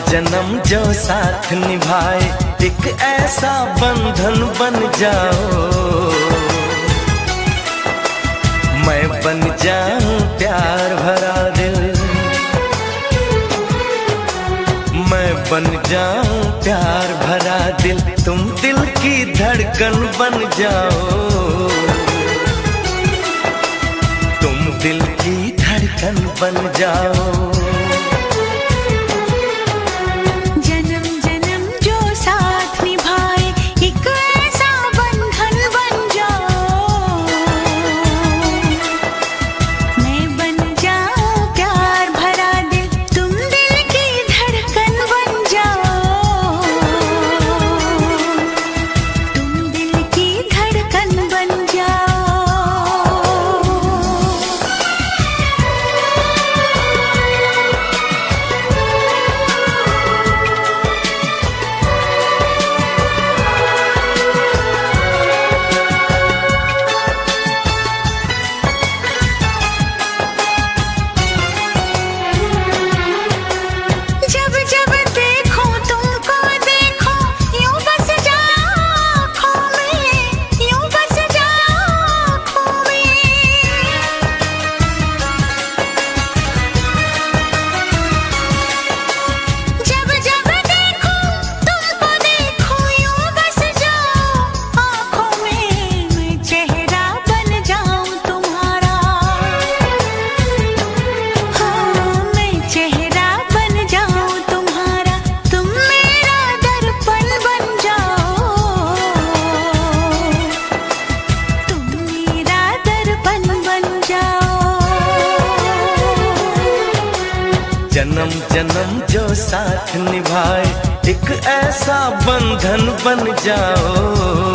जन्म जो साथ निभाए, एक ऐसा बंधन बन जाओ। मैं बन जाऊं प्यार भरा दिल, मैं बन जाऊं प्यार भरा दिल, तुम दिल की धड़कन बन जाओ। तुम दिल की धड़कन बन जाओ। जन्म जन्म जो साथ निभाए, एक ऐसा बंधन बन जाओ। मैं बन जाऊं प्यार भरा दिल, तुम दिल की धड़कन बन जाओ। तुम दिल की धड़कन बन जाओ। जब जब देखो तुमको देखो, यूं बस जाओ आँखों में, यूं बस जाओ आँखों में। जब जब देखो तुमको देखो, यूं बस जाओ आँखों में। मैं चेहरा बन जाऊं तुम्हारा, हाँ मैं चेहरा बन जाऊं तुम्हारा, तुम मेरा दर्पण बन जाओ। तुम मेरा दर्पण बन जाओ। जन्म जन्म जो साथ निभाए, एक ऐसा बंधन बन जाओ।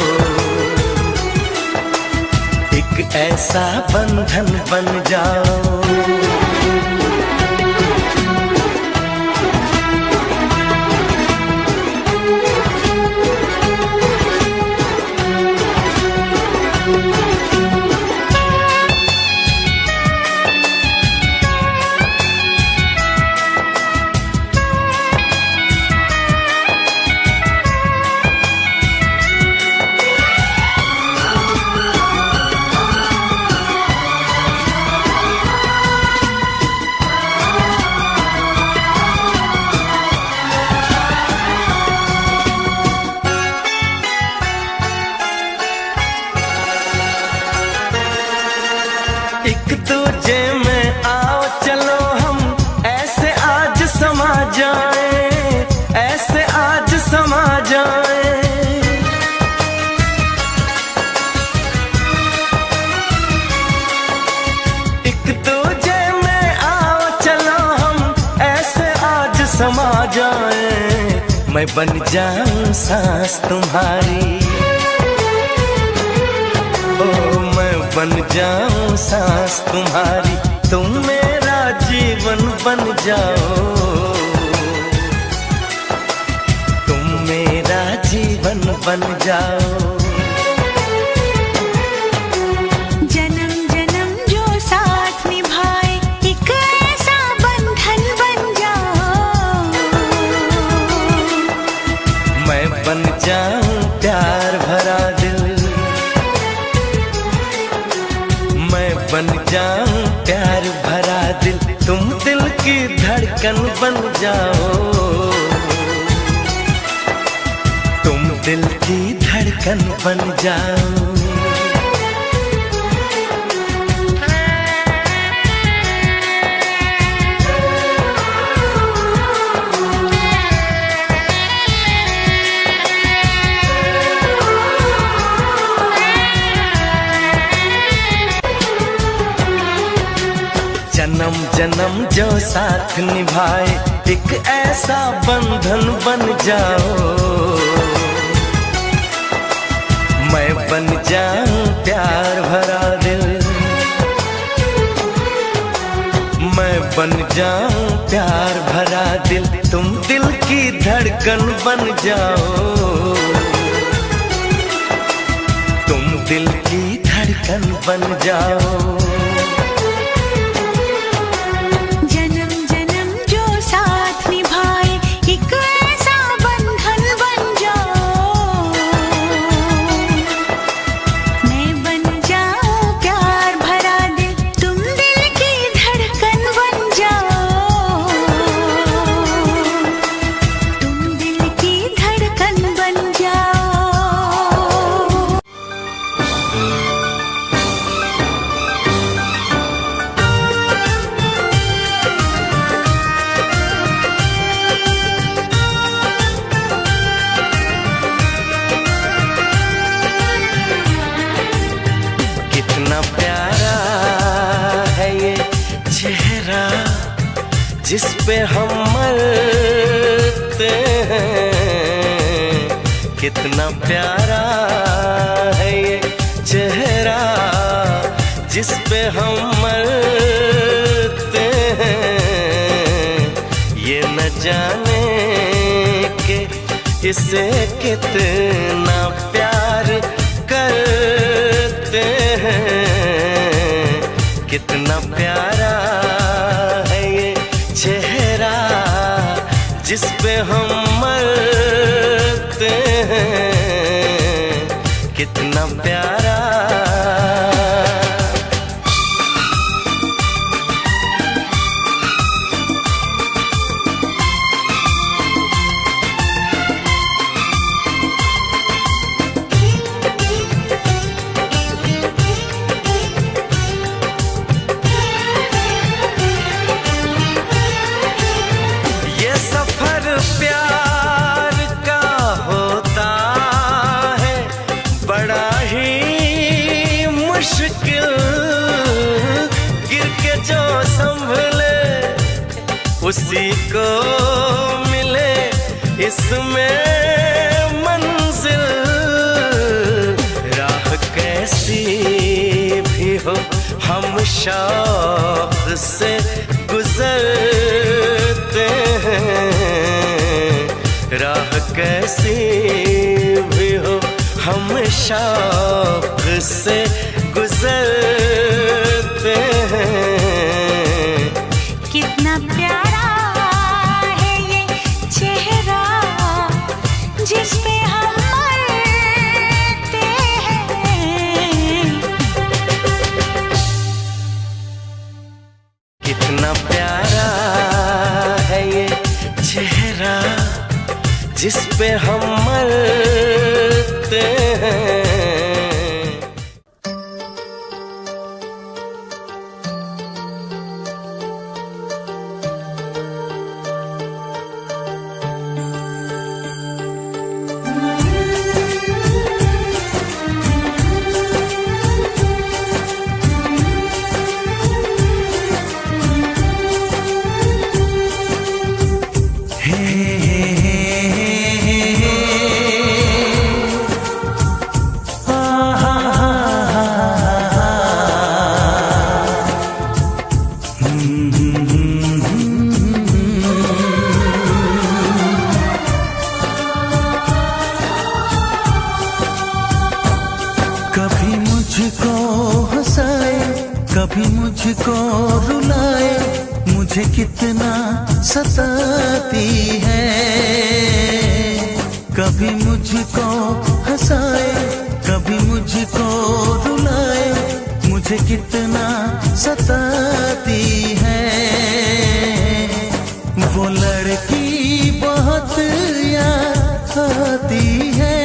एक ऐसा बंधन बन जाओ। एक दूजे में आओ चलो हम, ऐसे आज समा जाए, ऐसे आज समा जाए। एक दूजे में आओ चलो हम, ऐसे आज समा जाए। मैं बन जाऊं सांस तुम्हारी, ओ मैं बन जाऊं सांस तुम्हारी, तुम मेरा जीवन बन जाओ। तुम मेरा जीवन बन जाओ। जन्म जन्म जो साथ निभाए, एक ऐसा बंधन बन जाओ। मैं बन जाऊं प्यार भरा दिल, मैं बन जाऊं प्यार भरा दिल, तुम दिल की धड़कन बन जाओ। तुम दिल की धड़कन बन जाओ। जन्म जन्म जो साथ निभाए, एक ऐसा बंधन बन जाओ। मैं बन जाऊं प्यार भरा दिल, मैं बन जाऊं प्यार भरा दिल, तुम दिल की धड़कन बन जाओ। तुम दिल की धड़कन बन जाओ। जन्म जन्म जो साथ निभाए, एक जिस पे हम मरते हैं। कितना प्यारा है ये चेहरा जिस पे हम मरते हैं। ये न जाने कि इसे कितना प्यार करते हैं। कितना प्यारा है ये चेहरा जिस पे हम मरते हैं। कितना प्यारा। उसी को मिले इसमें मंजिल। राह कैसी भी हो हम शौक से गुजरते हैं। राह कैसी भी हो हम शौक से गुजरते हैं। कितना प्यारा है ये चेहरा जिस पे हम मरते हैं। कितना प्यारा है ये चेहरा जिस पे हम मरते हैं। कभी मुझको रुलाए, मुझे कितना सताती है। कभी मुझको हंसाए, कभी मुझको रुलाए, मुझे कितना सताती है। वो लड़की बहुत याद आती है,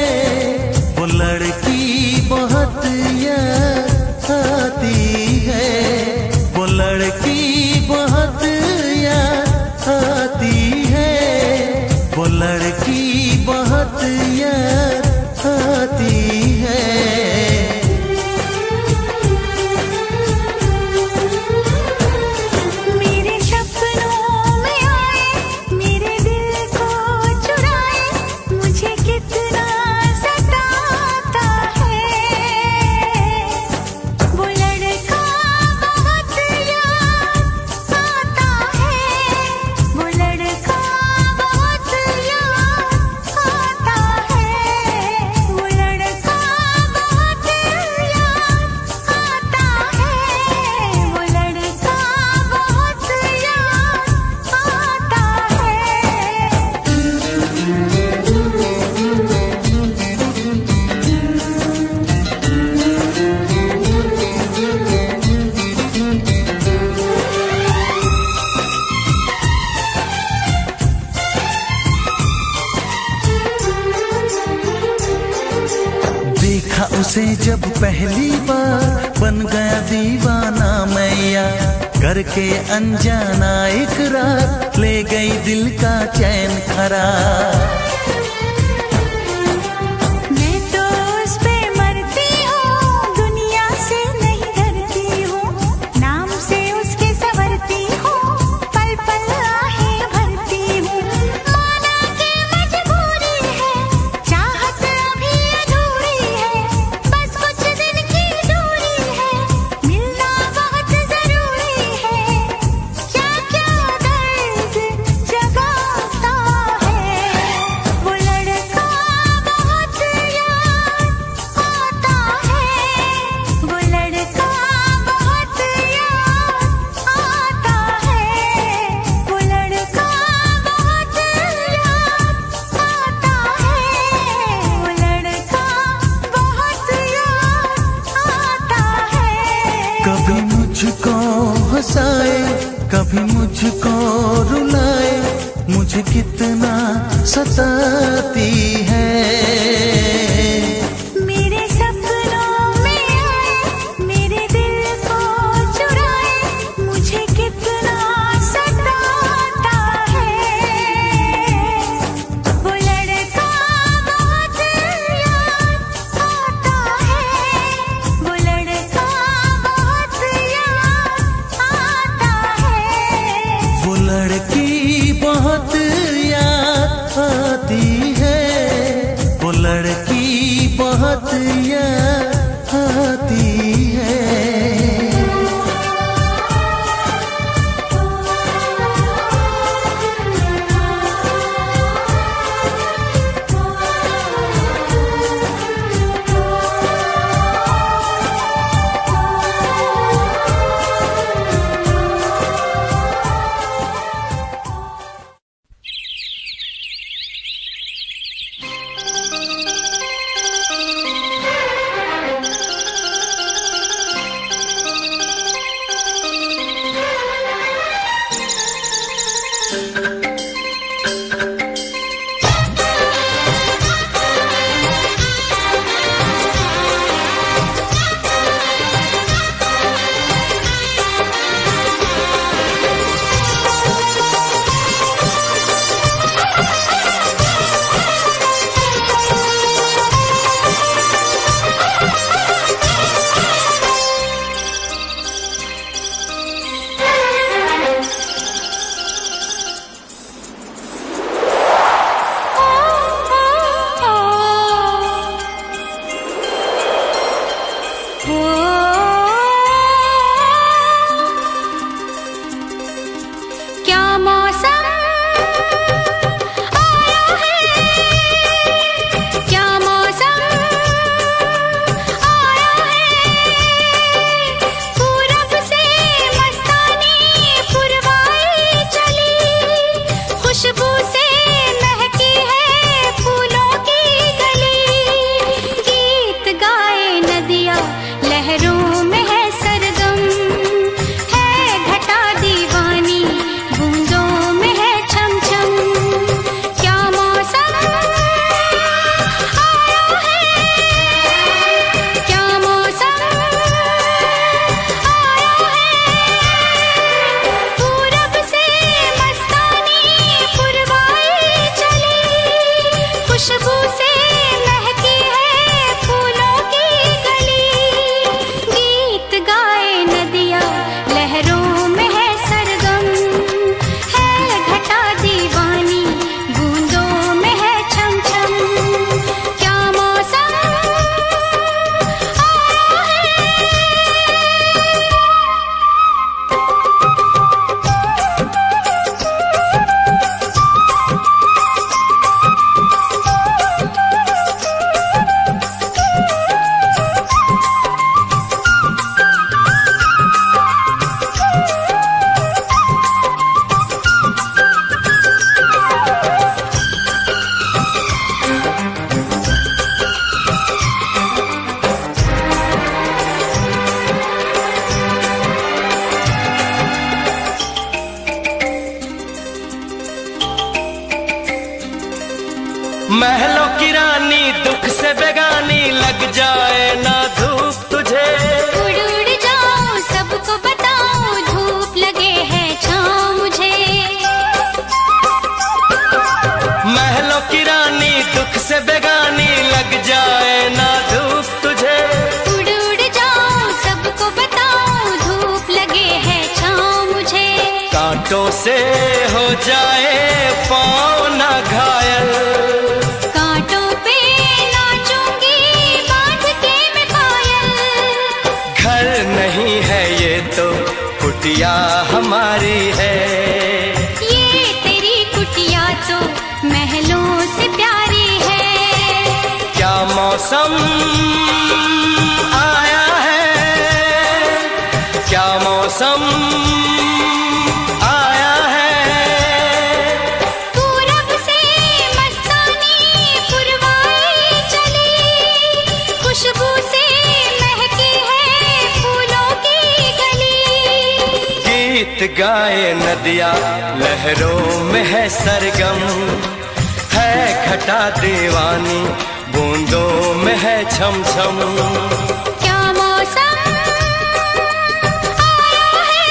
वो लड़की बहुत याद आती है, वो लड़की बहुत याद आती है, वो लड़की बहुत याद आती है। मेरे सपनों में आए, मेरे दिल को चुराए, मुझे कितना सताता है। वो लड़का बहुत याद आता है, वो लड़का बहुत याद आता है, वो लड़का बहुत याद आता है, वो लड़का बहुत याद आता देखा उसे जब पहली बार, बन गया दीवाना मैया, करके अनजाना इकरार, ले गई दिल का चैन करार। मैं तो उस पे मरती हूँ, दुनिया से नहीं डरती हूँ, नाम से उसके संवरती हूँ, पल पल कभी मुझको रुलाए, मुझे कितना सताती है। मेरे सपनों में आए, मेरे दिल को चुराए, मुझे कितना सताता है। वो लड़का बहुत याद आता है, वो लड़का बहुत याद आता है। वो लड़की बहुत याद आती है, वो लड़की बहुत याद आती है। महलों की रानी दुख से बेगानी, लग जाए ना धूप तुझे। उड़ उड़ जाऊं सबको बताऊं, धूप लगे है छाँव मुझे। महलों की रानी दुख से बेगानी, लग जाए ना धूप तुझे। उड़ उड़ जाऊं सबको बताऊं, धूप लगे है छाँव मुझे। कांटों से हो जाए पाँव ना घायल, कांटों पे नाचूंगी बांध के मैं पायल। घर नहीं है ये तो कुटिया हमारी है। ये तेरी कुटिया तो महलों से प्यारी है। क्या मौसम आया है, क्या मौसम आया है। पूरब से मस्तानी पुरवाई चली, खुशबू से महकी है फूलों की गली। गीत गाए नदिया लहरों में है सरगम, है घटा दीवानी बूंदों में है छम छम। क्या मौसम आया है,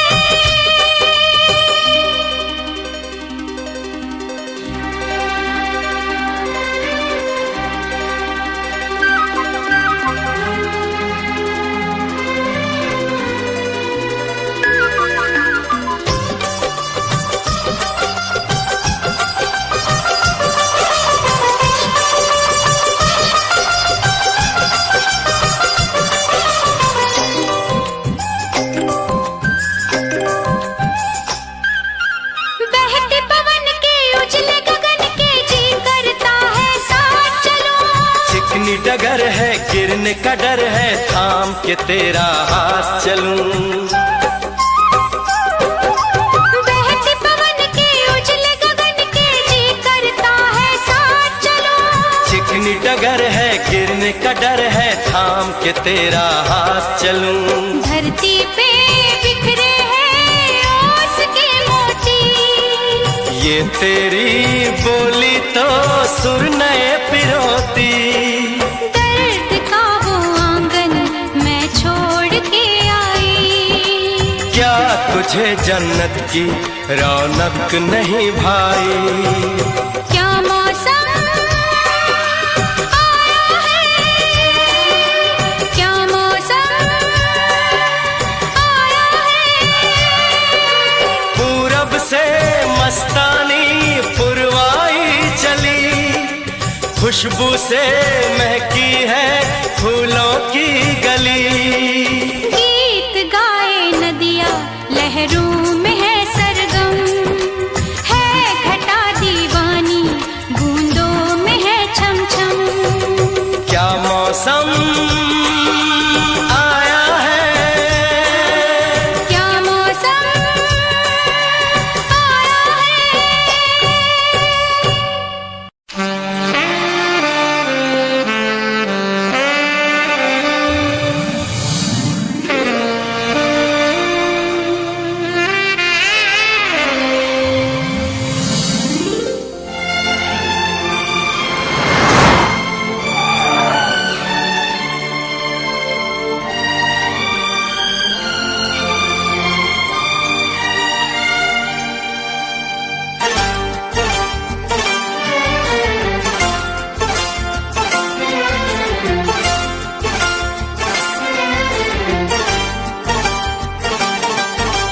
बहते पवन के उजले गगन के जी करता है साथ चलो। चिकनी डगर है गिरने का डर है, थाम के तेरा हाथ चलूं। बहते पवन के उजले गगन के जी करता है साथ चलो। चिकनी डगर है गिरने का डर है, थाम के तेरा हाथ चलूं। धरती पे बिखरे हैं ओस के मोती, ये तेरी बोली तो सुर नए पिरोती। दर्द का वो आंगन मैं छोड़ के आई। क्या तुझे जन्नत की रौनक नहीं भाई? क्या मौसम आया है, क्या मौसम आया है। पूरब से मस्तानी पुरवाई चली, खुशबू से महकी है फूलों की गली। गीत गाए नदिया लहरों में है सरगम, है घटा दीवानी बूंदों में है छम छम। क्या मौसम आया है, क्या मौसम आया है।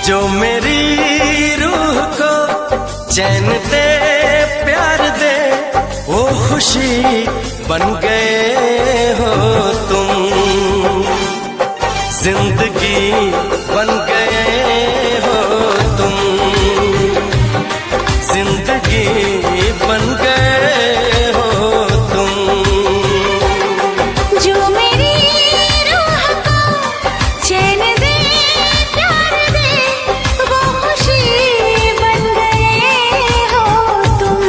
जो मेरी रूह को चैन दे प्यार दे, वो खुशी बन गए हो तुम। जिंदगी बन गए हो तुम, जिंदगी बन गए हो तुम। जो मेरी रूह को चैन दे प्यार दे, वो खुशी बन गए हो तुम।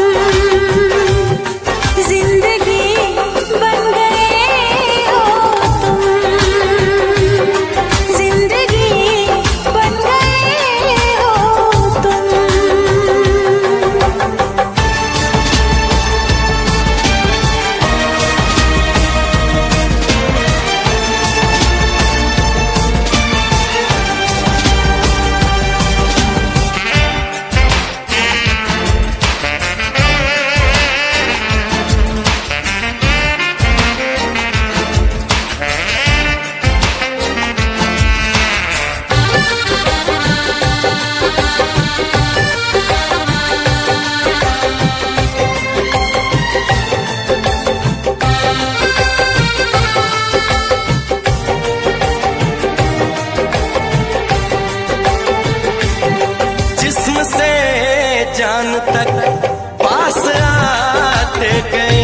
जिंदगी बन गए हो तुम, जिंदगी बन गए हो तुम। जिस्म से जान तक पास आते गए,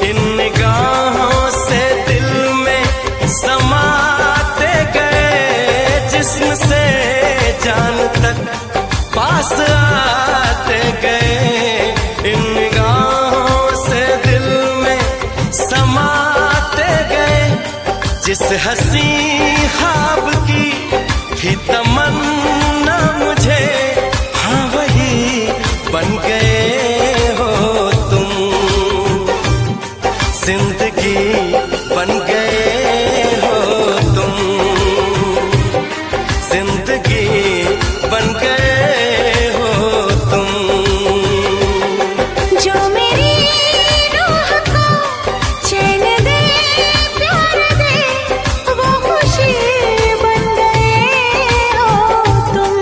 इन निगाहों से दिल में समाते गए। जिस्म से जान तक पास आते गए, इन निगाहों से दिल में समाते गए। जिस हसी ख्वाब की थी तमन्ना मुझे मुझे, हाँ वही बन गए हो तुम। जिंदगी बन गए हो तुम, जिंदगी बन गए हो तुम। जो मेरी रूह को चैन दे, प्यार दे, वो खुशी बन गए हो तुम।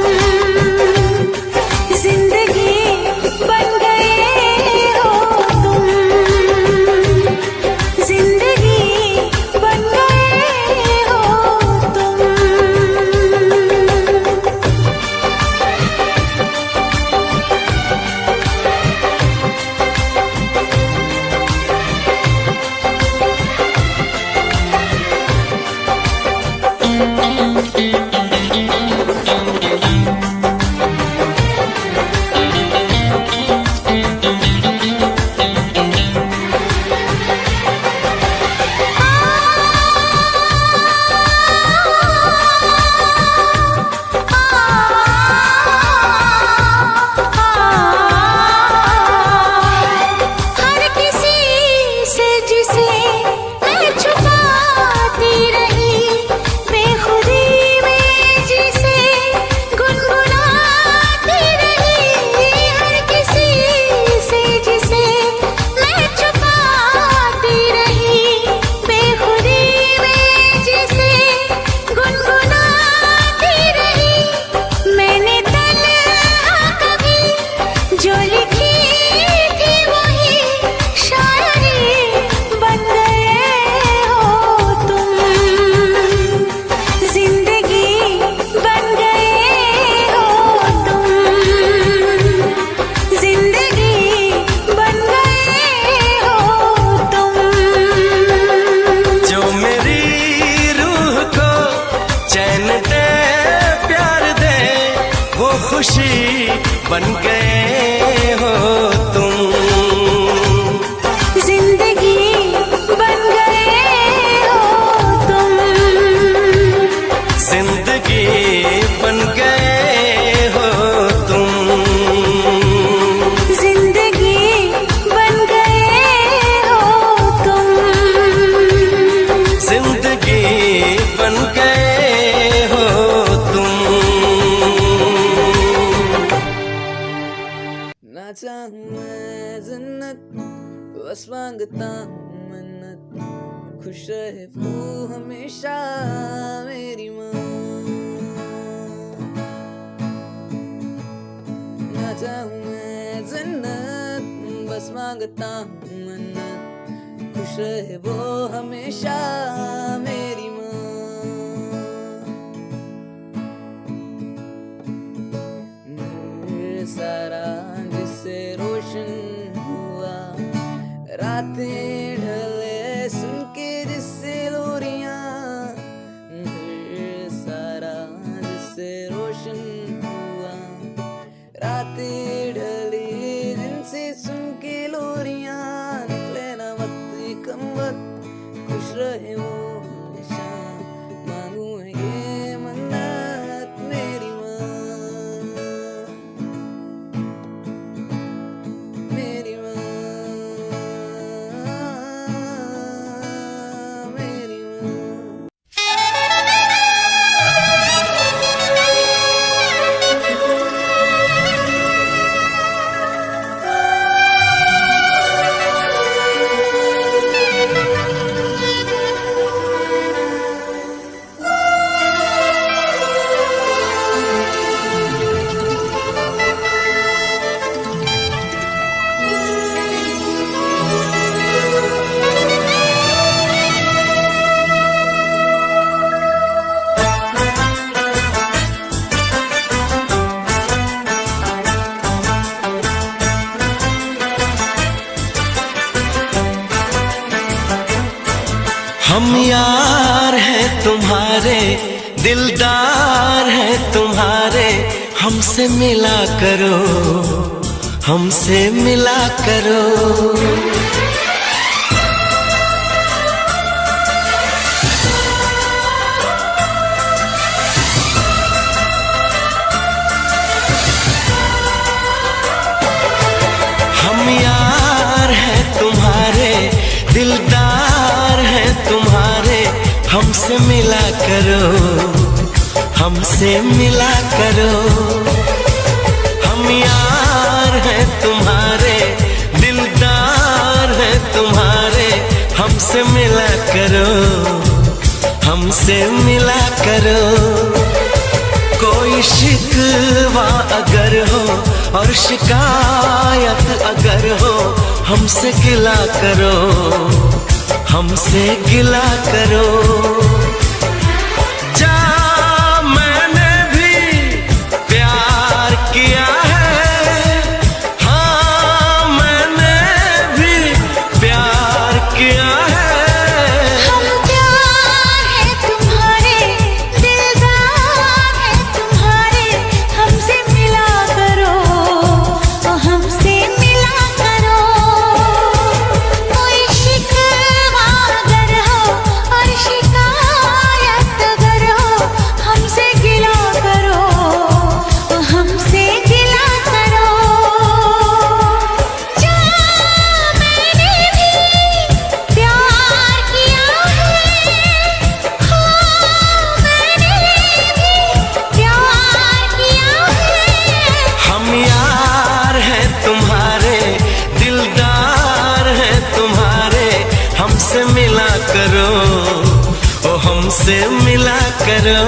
जिंदगी बन गए हो तुम, जिंदगी बन गए हो तुम। हर किसी से जिसे मैं छुपाती रही, बेखुदी में जिसे गुनगुनाती रही। हर किसी से जिसे मैं छुपाती रही, बेखुदी में जिसे गुनगुनाती रही। मैंने तन्हा कभी जो लिखी थी वही शायरी बन गए हो तुम। जिंदगी बन गए हो तुम, जिंदगी बन गए हो तुम। जो मेरी रूह को चैन दे, प्यार दे, वो खुशी बन गए हो तुम। जिंदगी बन गए हो तुम, जिंदगी बन गए हो तुम। जिंदगी बन गए हो तुम। जिंदगी बन गए हो तुम। ना चाहूं मैं जन्नत, बस मांगता हूँ मन्नत, खुश रहे वो हमेशा मेरी माँ। ना चाहूं मैं जन्नत, बस मांगता हूँ मन्नत, खुश रहे वो हमेशा मेरी माँ। सारा जिससे रोशन हुआ, रातें ढले सुन के जिससे लोरियां। सारा जिससे रोशन हुआ, रातें ढली जिनसे सुन के लोरियां। निकले ना वक्त कम वक्त, खुश रहे वो हमेशा, मांगू है ये मन्नत मेरी माँ। मेरी माँ, मेरी माँ। हम यार हैं तुम्हारे, दिलदार हैं तुम्हारे, हमसे मिला करो, हमसे मिला करो। हमसे मिला करो, हमसे मिला करो। हम यार हैं तुम्हारे, दिलदार हैं तुम्हारे, हमसे मिला करो, हमसे मिला करो। कोई शिकवा अगर हो और शिकायत अगर हो, हमसे गिला करो, हमसे गिला करो। जा मैंने भी प्यार किया है, हाँ मैंने भी प्यार किया है। हम प्यार है तुम्हारे, दिलदार है तुम्हारे, हमसे मिला करो, हमसे मिला करो। कोई शिकवा अगर हो और शिकायत अगर हो, हमसे गिला करो, हमसे गिला करो। जा मैंने भी प्यार किया है, हाँ मैंने भी प्यार किया है। हम यार हैं तुम्हारे, दिलदार हैं तुम्हारे, हमसे मिला करो, ओ हमसे मिला करो।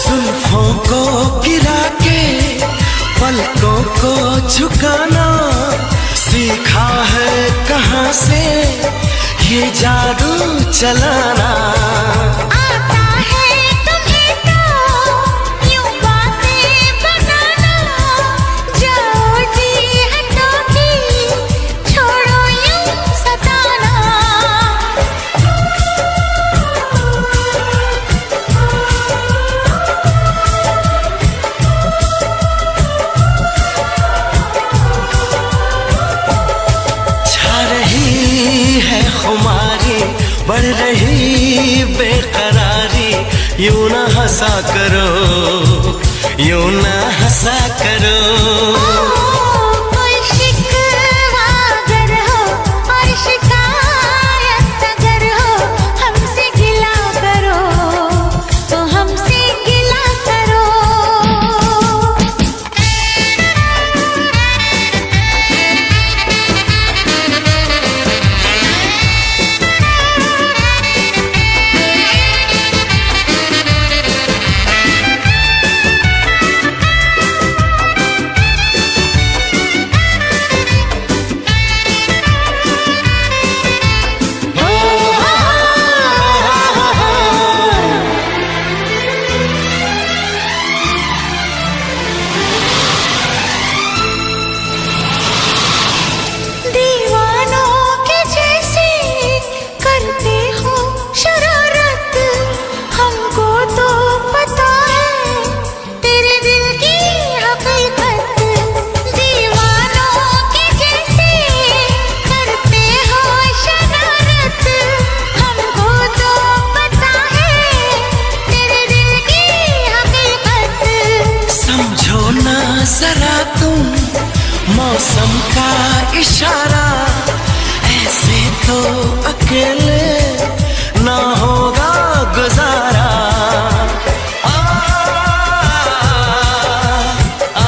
जुल्फों को गिरा के पलकों को झुकाना सीखा है कहाँ से ये जादू चलाना। आता है तुम्हें तो यूं बातें बनाना, जाओ जी हटो जी, छोड़ो यूं सताना। छा रही है खुमारी, बढ़ रही बेकरारी, यूं ना हंसा करो, यूं ना हंसा करो। कोई शिकवा अगर हो और शिकायत अगर हो, हमसे गिला करो, तो हमसे गिला करो। दीवानों के जैसे करते हो शरारत, हमको तो पता है तेरे दिल की हकीकत। दीवानों के जैसे करते हो शरारत, हमको तो पता है तेरे दिल की हकीकत। समझो ना जरा तुम मौसम का इशारा, ऐसे तो अकेले ना होगा गुजारा। आ, आ, आ,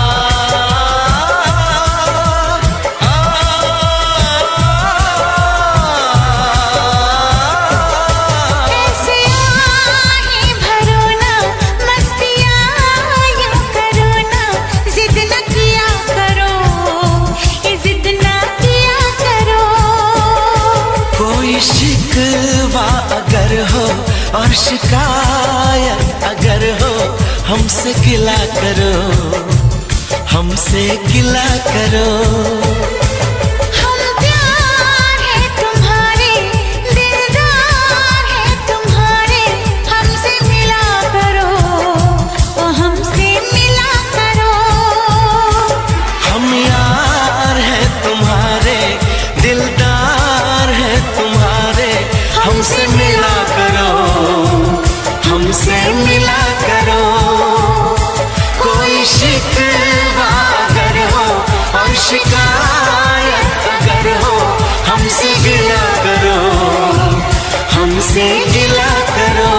ऐसे आहें भरो ना, मस्तियाँ यूं करो ना, जिद न किया करो, ये जिद न किया करो। कोई शिकवा अगर हो और शिकायत अगर हो, हमसे गिला करो, हमसे गिला करो। हम प्यार है तुम्हारे, दिलदार है तुम्हारे, हमसे मिला करो, ओ हमसे मिला करो। हम यार है तुम्हारे, दिलदार है तुम्हारे, हमसे मिला करो, हमसे मिला करो। कोई शिकवा अगर हो और शिकायत अगर हो, हमसे गिला करो, हमसे गिला करो।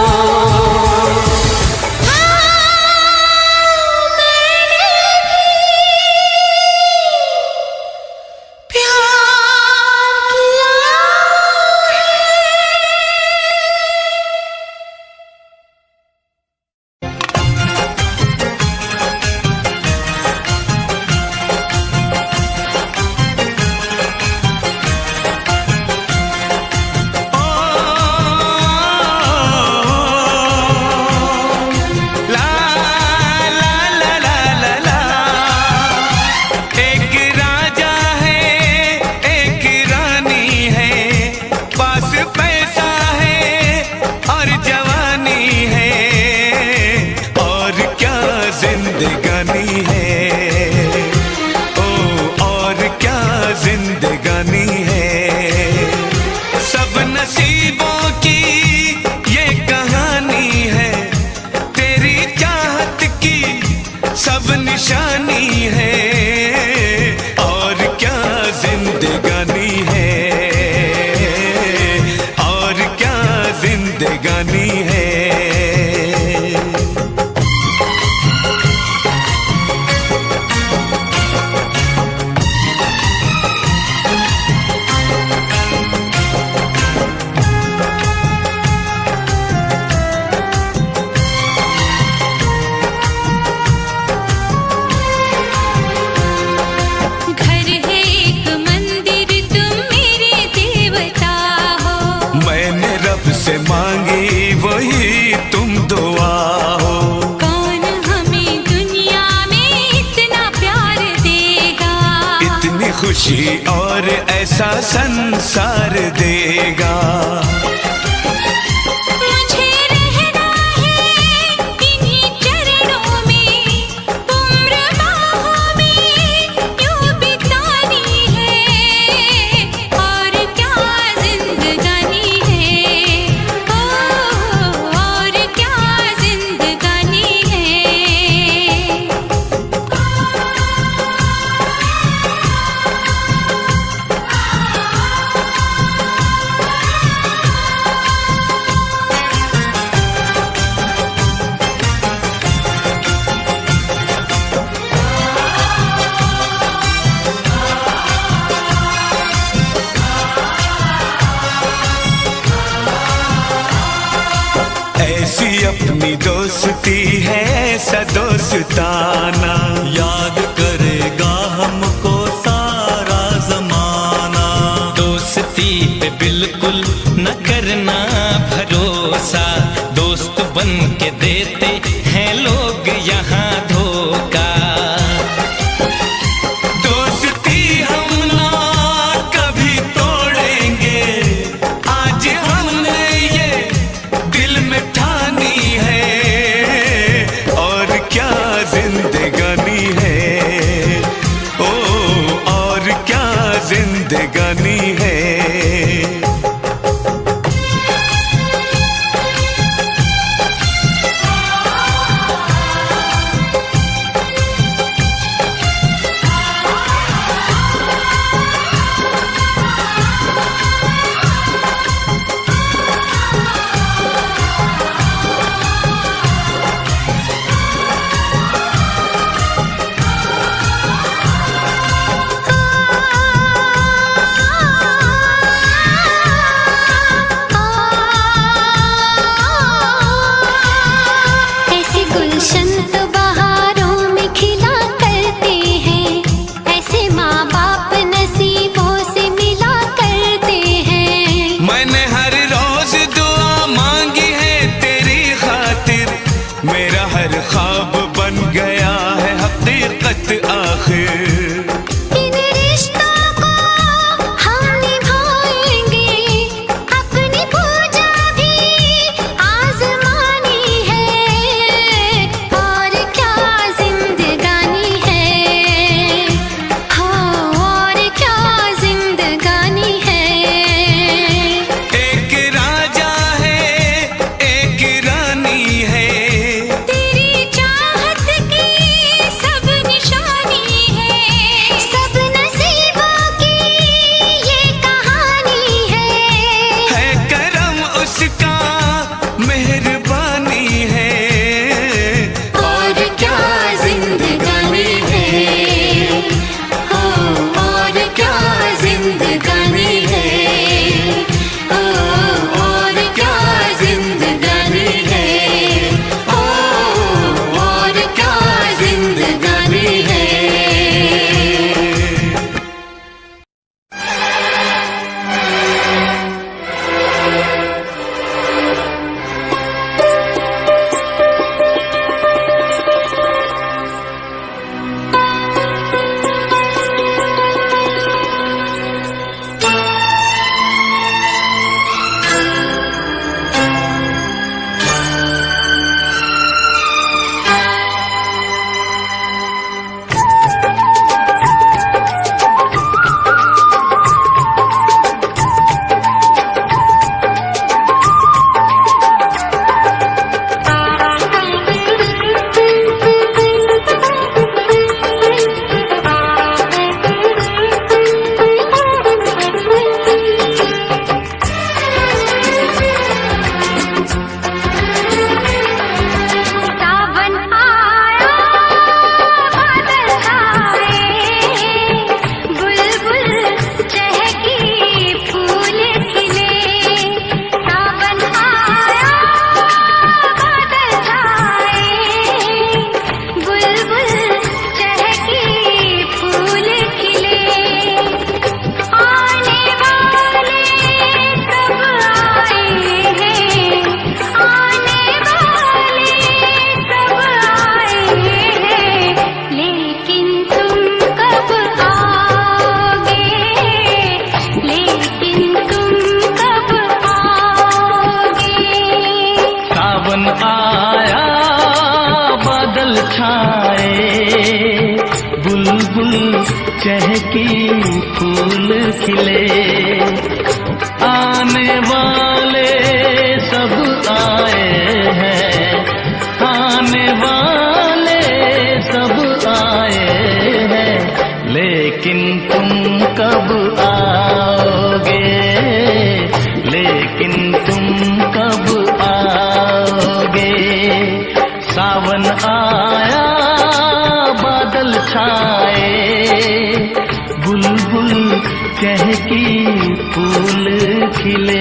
खुशी और ऐसा संसार देगा। मुझे रहना है इन्हीं चरणों में, उम्र बाहों में यूं बितानी है, और क्या जिंदगानी है, ओ और क्या जिंदगानी है। ऐसी अपनी दोस्ती है, ऐसा दोस्ताना, याद करेगा हमको सारा जमाना। दोस्ती पे बिल्कुल न करना भरोसा, दोस्त बन के देते हैं लोग यहाँ धोखा। दोस्ती हम ना कभी तोड़ेंगे, आज हमने ये दिल में ठानी है, और क्या जिंदगानी है, ओ और क्या जिंदगानी है। मेरा हर ख्वाब बन गया है हकीकत। छाए, बुलबुल चहकी फूल खिले, आने वाले सब आए हैं, आने वाले सब आए हैं, लेकिन तुम कब आओगे, लेकिन तुम कब आओगे। सावन आया बादल छाए, बुलबुल चहकी फूल खिले।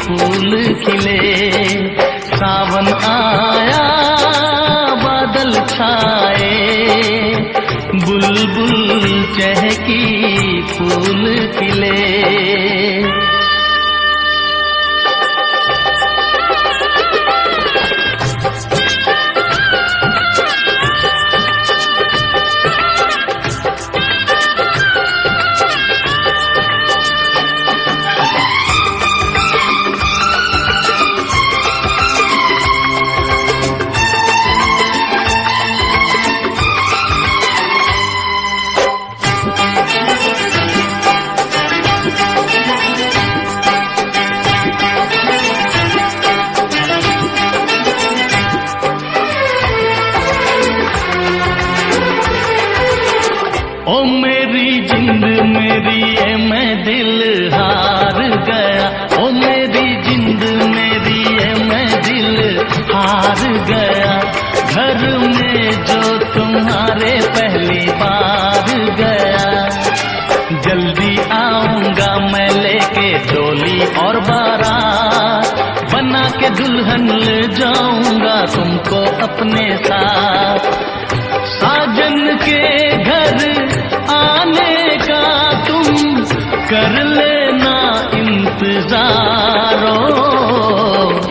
फूल खिले, सावन आया बादल छाए, बुलबुल चहकी फूल खिले। ओ मेरी जिंद मेरी ये मैं दिल हार गया, ओ मेरी जिंद मेरी ये मैं दिल हार गया, घर में जो तुम्हारे पहली बार गया, जल्दी आऊंगा मैं लेके डोली और बारात, बना के दुल्हन ले जाऊंगा तुमको अपने साथ, साजन के घर आने का तुम कर लेना इंतजारो।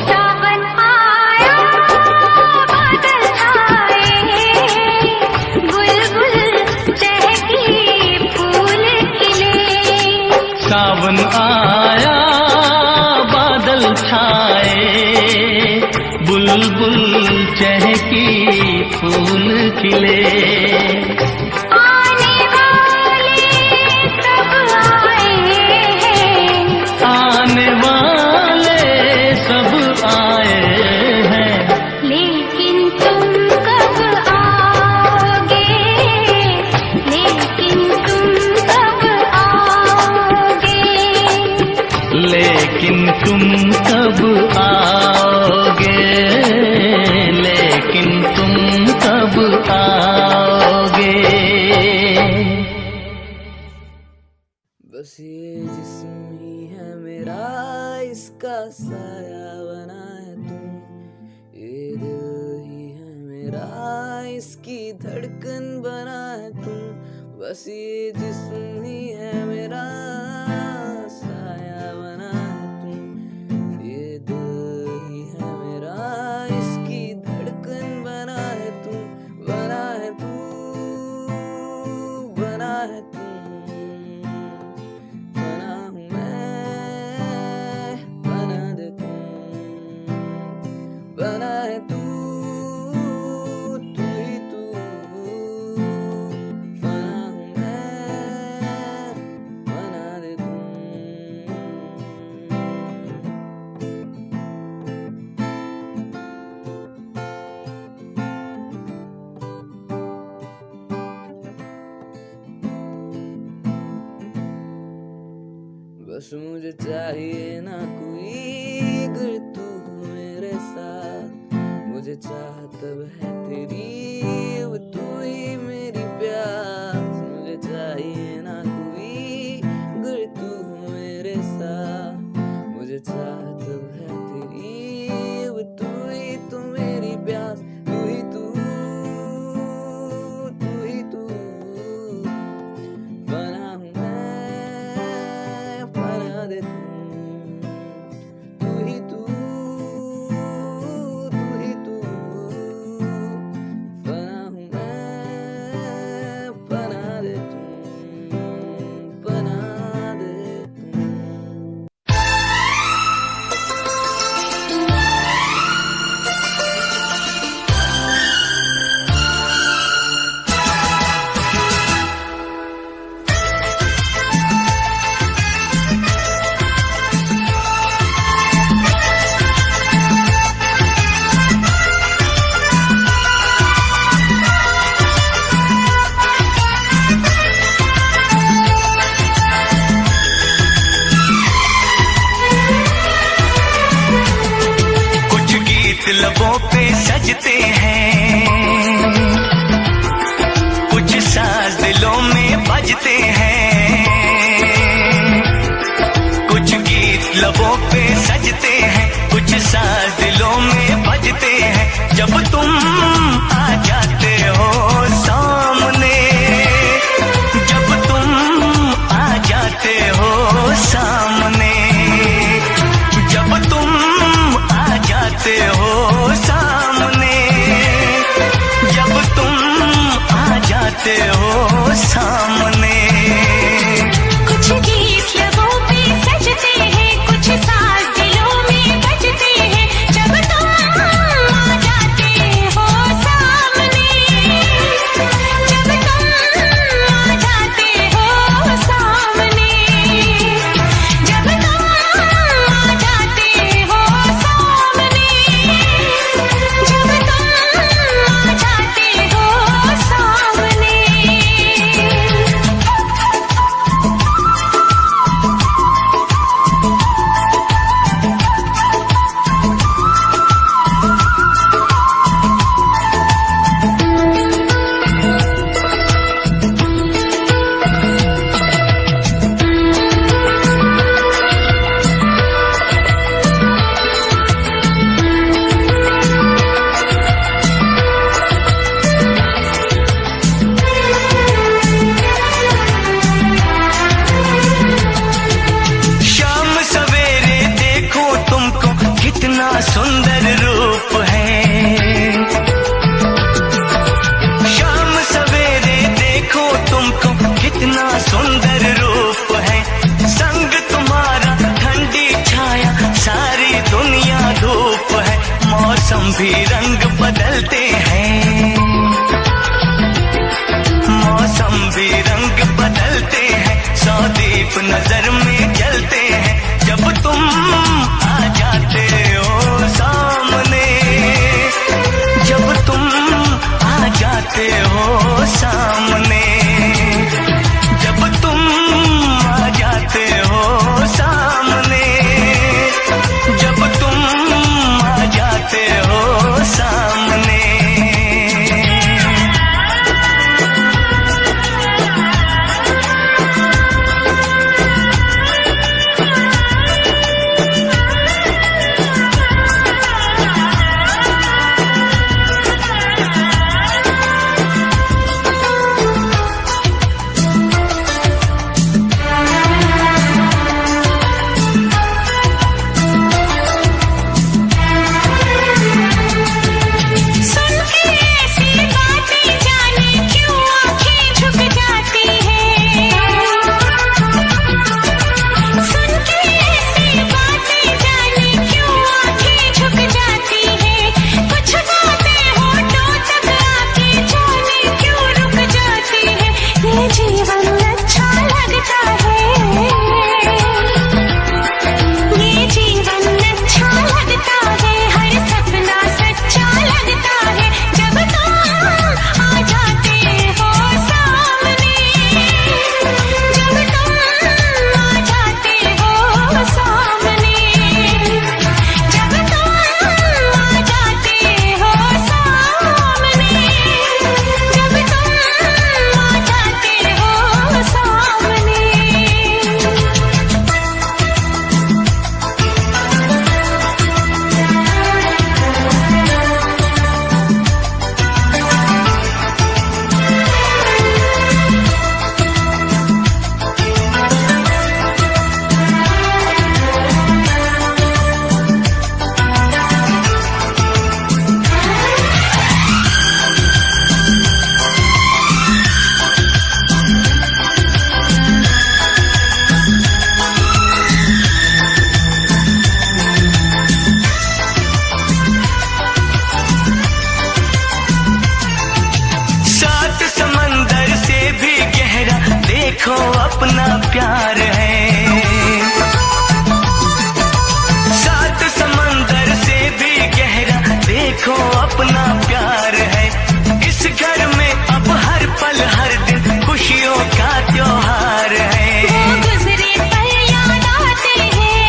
सावन आया बादल छाए, बुलबुल चहकी फूल खिले। सावन आया बादल छाए, बुलबुल चहकी फूल खिले। आने वाले सब आए हैं, लेकिन तुम कब आओगे, लेकिन तुम कब आओगे, लेकिन तुम कब आओगे, लेकिन तुम कब आओगे। बस ये जिस्म ही है मेरा, इसका साया बना है तुम, ये दिल ही है मेरा, इसकी धड़कन बना है तुम, बस ये जिस्म ही है मेरा, साया बना है तुम, ये दिल ही है मेरा, इसकी धड़कन बना है तुम, बना है तू, बना है तुम, बना हूँ मैं, बना दे तुम, बना है तू, तू ही तू, बना हूँ बस मुझे चाहिए ना कोई, अगर तू हो मेरे साथ। मुझे चाह तब है तेरी, अब तू ही मेरी प्यास। मुझे चाहिए ना कोई, अगर तू हो मेरे साथ। मुझे चाह तब है तेरी, अब तू ही तो मेरी प्यास। तू ही तू, तू ही तू, बना हूँ मैं, बना दे तू ही तू, तू ही तू, बना हूँ मैं, बना दे तू, बना दे तू। कुछ गीत लबों पे सजते हैं, कुछ साज दिलों में बजते हैं। कुछ गीत लबों पे सजते हैं, कुछ साज दिलों में बजते हैं। जब तुम आ जाते हो सामने, जब तुम आ जाते हो सामने, जब तुम आ जाते हो सामने, जब तुम आ जाते हो सामने। कुछ गीत लबों पे सजते हैं, कुछ साज दिलों में बजते हैं। जब तुम आ जाते हो सामने, जब तुम आ जाते हो सामने, जब तुम आ जाते हो सामने, जब तुम आ जाते हो सामने। शाम सवेरे देखो तुमको कितना सुंदर रूप है। शाम सवेरे देखो तुमको कितना सुंदर रूप है। संग तुम्हारा ठंडी छाया, सारी दुनिया धूप है। मौसम भी रंग बदलते हैं, मौसम भी रंग बदलते हैं। सौ दीप नजर में जलते हैं, जब तुम आ जाते हो सामने, जब तुम आ जाते हो सामने, जब तुम आ जाते हो सामने, जब तुम आ जाते हो सामने। अपना प्यार है। सात समंदर से भी गहरा देखो अपना प्यार है। इस घर में अब हर पल हर दिन खुशियों का त्योहार है। वो गुजरे पल याद आते हैं,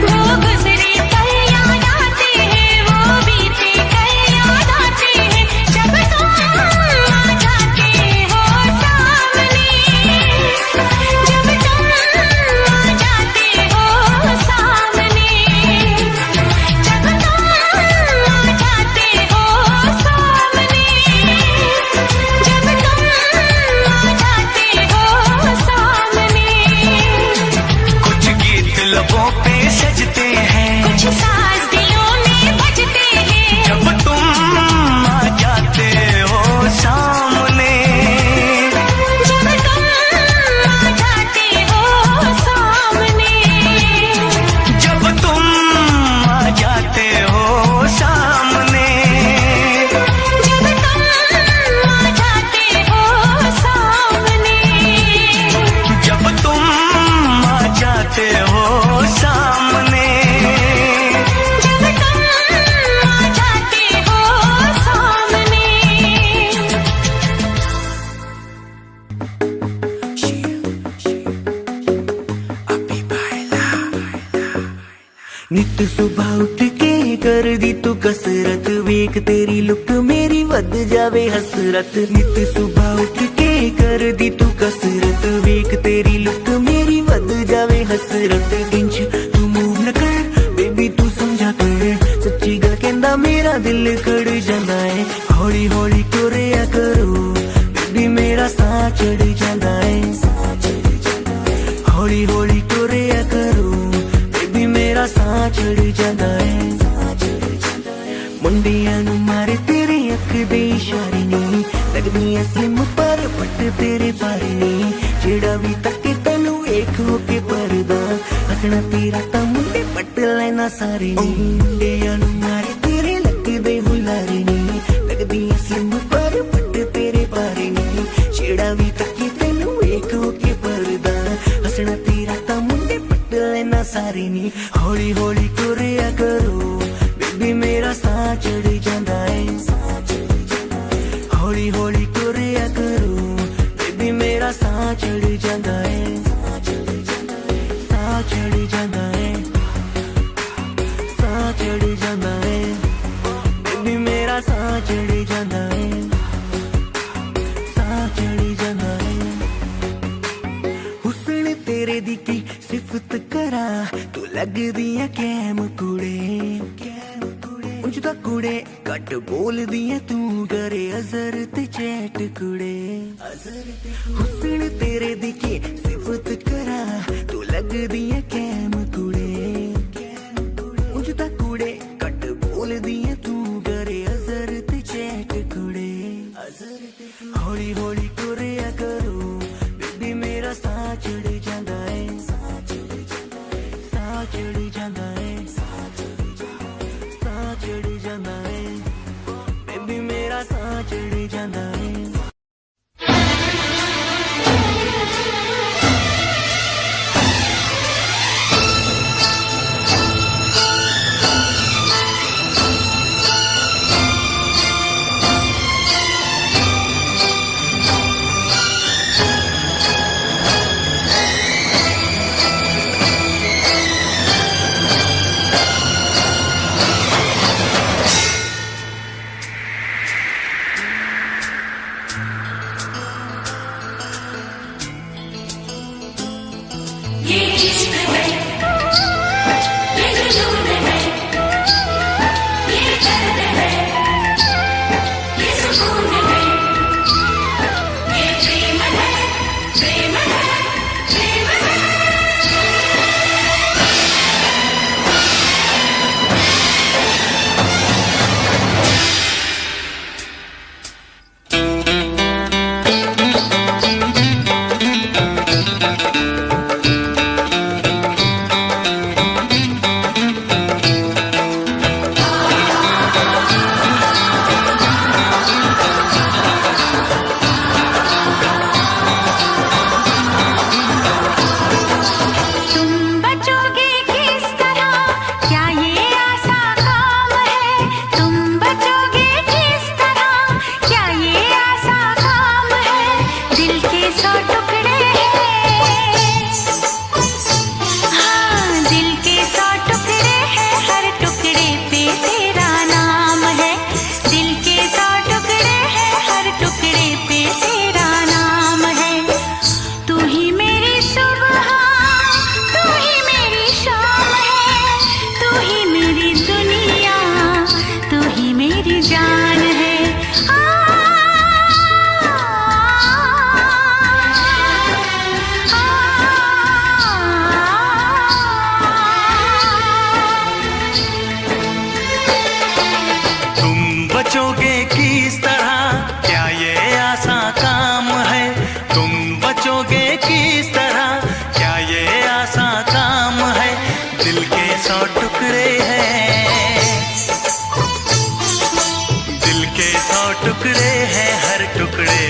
वो गुजरे पल याद आते हैं, वो बीते कल याद आते हैं। जब तुम आ जाते हो सामने, जब तुम आ जाते हो सामने, जब तुम आ जाते हो सामने, जब तुम आ जाते हो सामने। कुछ गीत लबों पे सजते हैं, कुछ साज दिलों में बजते हैं, जब तुम आ जाते हो सामने। जब तुम आ जाते हो सामने, जब तुम आ जाते हो सामने। जब तुम आ जाते हो सामने, जब तुम आ जाते हो सामने। जब तुम आ जाते हो सामने। नित सुबह उठ के कर दी तू कसरत, वेख तेरी लुक मेरी वध जावे हसरत। नित सुबह उठ के कर दी तू कसरत, वेख तेरी लुक मेरी वध जावे हसरत। इंच तू मूव न कर बेबी तू समझा कर, सच्ची गल कहंदा मेरा दिल खड़ जांदा है। हौली हौली तुरिया करो बेबी मेरा साह चढ़ जांदा है। हौली हौली तुरिया करो बेबी मेरा साह चढ़ जांदा है। मुंडियां नू मारे तेरे अख दे इशारे नी, लगदियां स्लिम पर पट तेरे पारे नी। जेड़ा भी तके तैनू एक होके परदा, हसना तेरा तां मुंडे पट लेना सारे नी। मुंडियां नू मारे तेरे लगदे हुलारे नी, लगदियां स्लिम पर पट तेरे पारे नी। जेड़ा भी तके तैनू एक होके परदा, हसना तेरा तां मुंडे पट लेना सारे नी। हौली हौली तुरिया करो बेबी मेरा साह चढ़ जांदा है। हौली हौली तुरिया करो बेबी मेरा साह चढ़ जांदा है। साह चढ़ जांदा है, साह चढ़ जांदा है, बेबी मेरा साह चढ़ जांदा है। साह चढ़ जांदा है। हुस्न तेरे दी की सिफत करा, तू लगदी है कैम कुड़े। ਉਂਝ ਤਾਂ ਕੁੜੇ ਘੱਟ ਬੋਲਦੀ ਐ ਤੂੰ, ਕਰੇ ਅਜ਼ਰ ਤੇ ਚੈਟ ਕੁੜੇ। ਹੁਸਨ ਤੇਰੇ ਦੀ ਕੀ ਸਿਫਤ ਕਰਾਂ, ਤੂੰ ਲੱਗਦੀ ਐ ਕੈਮ ਕੁੜੇ। ਉਂਝ ਤਾਂ ਕੁੜੇ ਘੱਟ ਬੋਲਦੀ ਐ ਤੂੰ, ਕਰੇ ਅਜ਼ਰ ਤੇ ਚੈਟ ਕੁੜੇ। ਹੌਲੀ ਹੌਲੀ ਤੁਰਿਆ ਕਰੋ ਬੇਬੀ ਮੇਰਾ ਸਾਹ ਚੜ ਜਾਂਦਾ ਏ। ਸਾਹ ਚੜ ਜਾਂਦਾ ਏ, चढ़ जांदा है बेबी मेरा साह चढ़ जांदा है।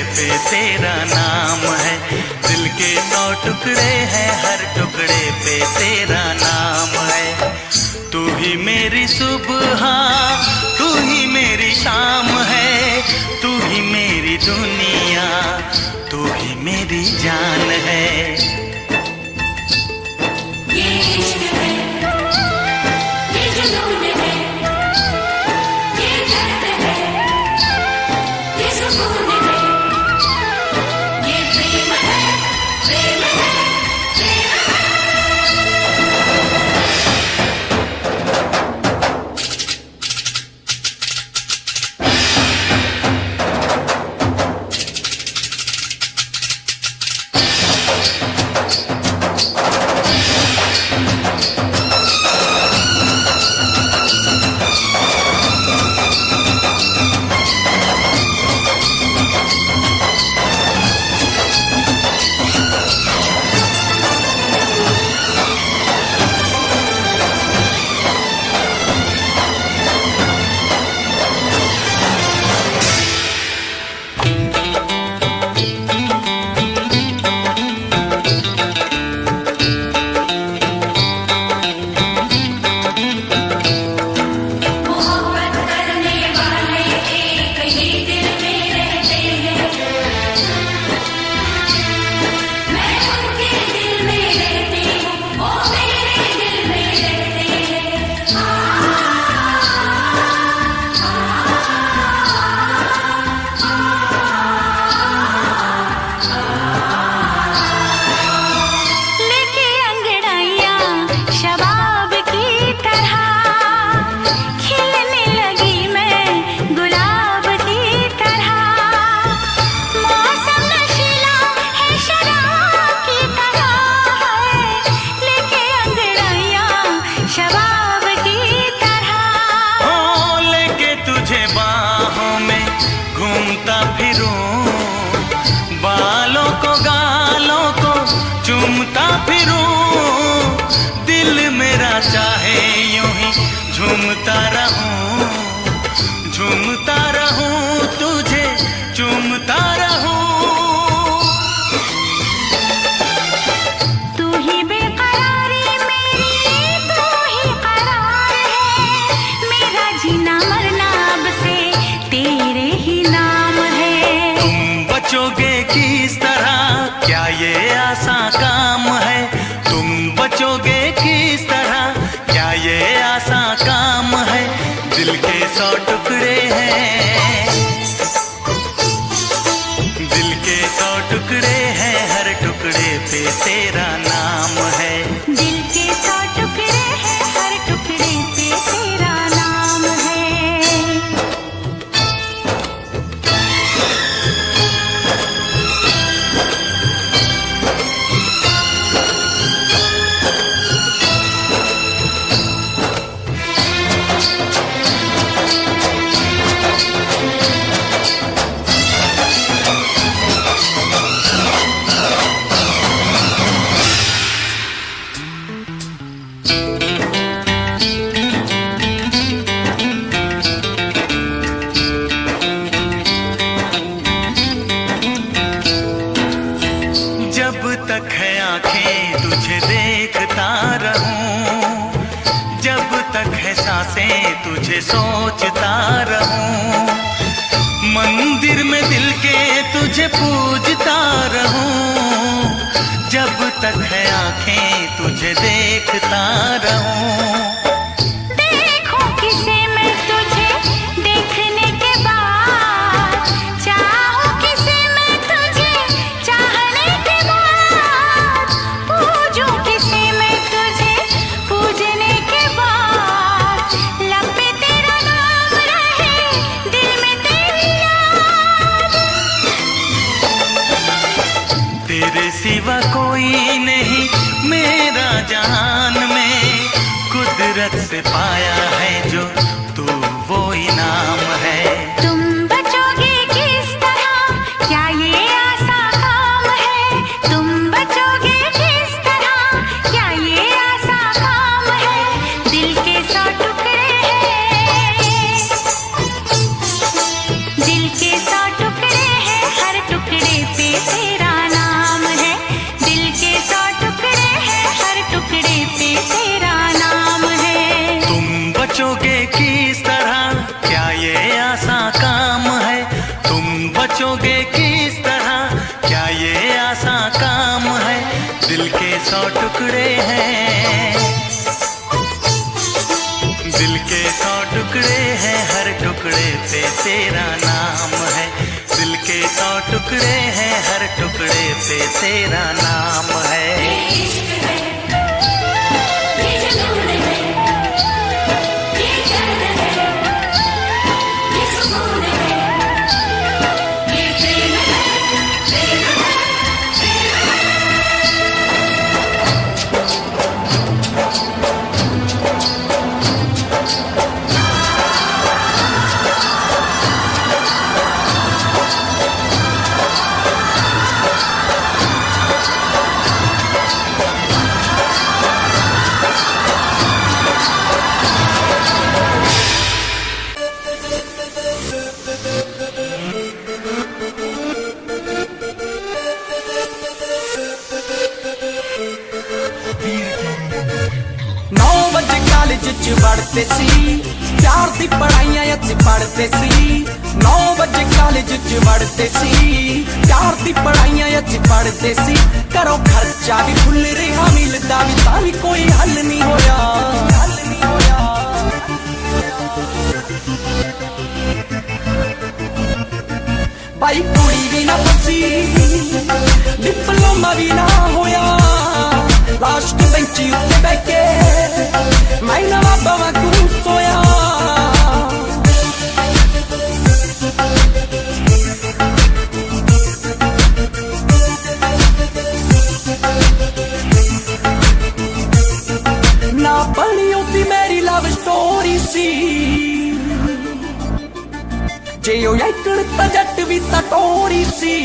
पे तेरा नाम है, दिल के 100 टुकड़े हैं, हर टुकड़े पे तेरा नाम है। तू ही मेरी सुबह, तू ही मेरी शाम है, तू ही मेरी दुनिया, तू ही मेरी जान है। ये इश्क है, ये जुनून है, ये दर्द है, ये सुकून है, ये प्रेम है, प्रेम है, प्रेम है। चाहे यूं ही झूमता रहूं, तुझे चूमता रहूं। तू ही बेकरारी मेरी, तू ही करार है, मेरा जीना मरना अब से तेरे ही नाम है। तुम बचोगे किस तरह, क्या ये आसान काम है? तुम बचोगे किस तरह, क्या ये आसान काम है? दिल के 100 टुकड़े हैं, दिल के 100 टुकड़े हैं, हर टुकड़े पे तेरा नाम है। दिल के 100 टुकड़े हैं, हर टुकड़े पे तेरा नाम है। जब तक है आंखें तुझे देखता रहूं, जब तक है सांसें तुझे सोचता रहूं, मंदिर में दिल के तुझे पूजता रहूं, जब तक है आंखें तुझे देखता रहूं। देखो किसे मैं तुझे देखने के बाद, चाहूं किसे मैं तुझे चाहने के बाद, पूजूं किसे मैं तुझे पूजने के बाद, लब पे तेरा नाम रहे, दिल में तेरी याद। तेरे सिवा कोई नहीं मेरा जहान में, कुदरत से पाया है जो तू वो इनाम है। तुम बचोगे किस तरह, क्या ये आसान काम है? तुम बचोगे किस तरह, क्या ये आसान काम है? दिल के 100 टुकड़े हैं, दिल के 100 टुकड़े हैं, हर टुकड़े तेरा नाम है, दिल के 100 टुकड़े हैं, हर टुकड़े पे तेरा नाम है। तुम बचोगे किस तरह, क्या ये आसान काम है? तुम बचोगे किस तरह, क्या ये आसान काम है? दिल के 100 टुकड़े हैं, दिल के 100 टुकड़े हैं, हर टुकड़े पे तेरा नाम है। दिल के 100 टुकड़े हैं, हर टुकड़े पे तेरा नाम है। पढ़ते सी प्यार दी पढ़ाइयां अच पढ़ते सी। 9 बजे कॉलेज च पढ़ते सी, प्यार दी पढ़ाइयां अच पढ़ते सी। घरों खर्चा भी फुल रहा, मिलदा भी तां भी कोई हल नहीं होया, हल नहीं होया। भाई कुड़ी भी ना फसी, डिप्लोमा भी ना होया, लास्ट बेंच उत्ते बैठ के मैं नवा पवा क्यों सोया। ना बनी होती मेरी लव स्टोरी सी, जे ओ याकड़ ता जट भी ता टोरी सी।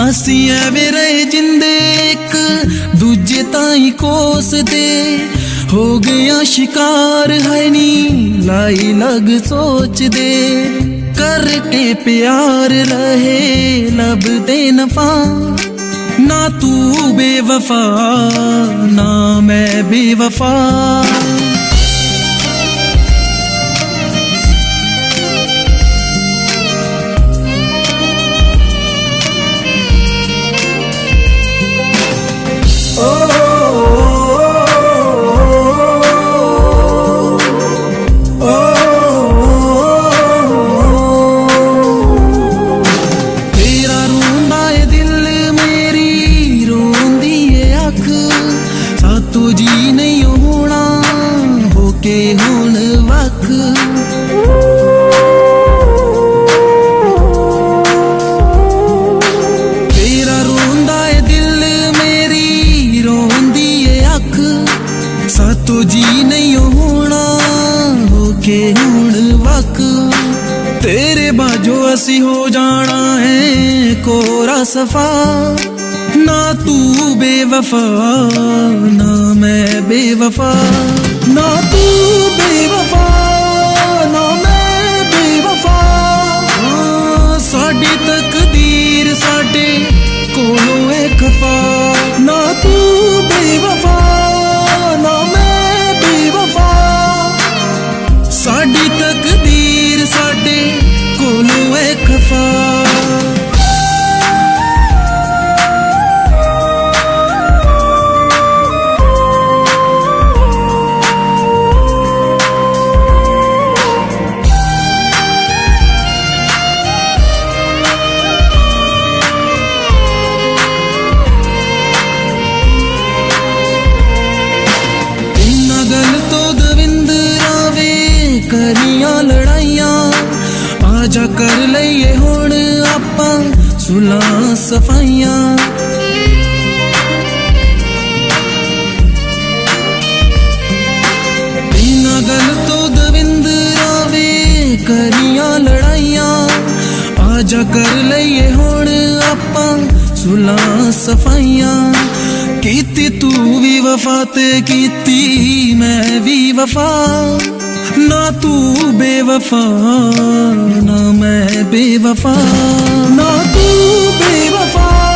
ਅਸੀਂ ਐਵੇਂ ਰਹੇ ਜਿੰਦੇ ਇੱਕ ਦੂਜੇ ਤਾਈਂ ਕੋਸਦੇ, ਹੋ ਗਿਆ ਸ਼ਿਕਾਰ ਹੈ ਨੀ ਲਾਈ ਲਗ ਸੋਚਦੇ। ਕਰਕੇ ਪਿਆਰ ਰਹੇ ਲੱਭਦੇ ਨਫਾ, ਨਾ ਤੂੰ ਬੇਵਫਾ ਨਾ ਮੈਂ ਬੇਵਫਾ। तेरे बाजो असी हो जाना है कोरा सफा, ना तू बेवफा ना मैं बेवफा, ना तू बेवफा ना मैं बेवफा। साडी तकदीर साडे कोलों है खफा, ना तू बेवफा ना मैं बेवफा। साडी तकदीर साडे कोलों है खफा। करियां लड़ाइयां आजा कर लईए हुण आपां सुलह सफाइयां। ਜਾ ਕਰ ਲਈਏ ਹੁਣ ਆਪਾਂ ਸੁਲਾਂ ਸਫਾਈਆਂ ਕੀਤੀ ਤੂੰ ਵੀ ਵਫਾ ਤੇ ਕੀਤੀ ਮੈਂ ਵੀ ਵਫਾ ਨਾ ਤੂੰ ਬੇਵਫਾ ਨਾ ਮੈਂ ਬੇਵਫਾ ਨਾ ਤੂੰ ਬੇਵਫਾ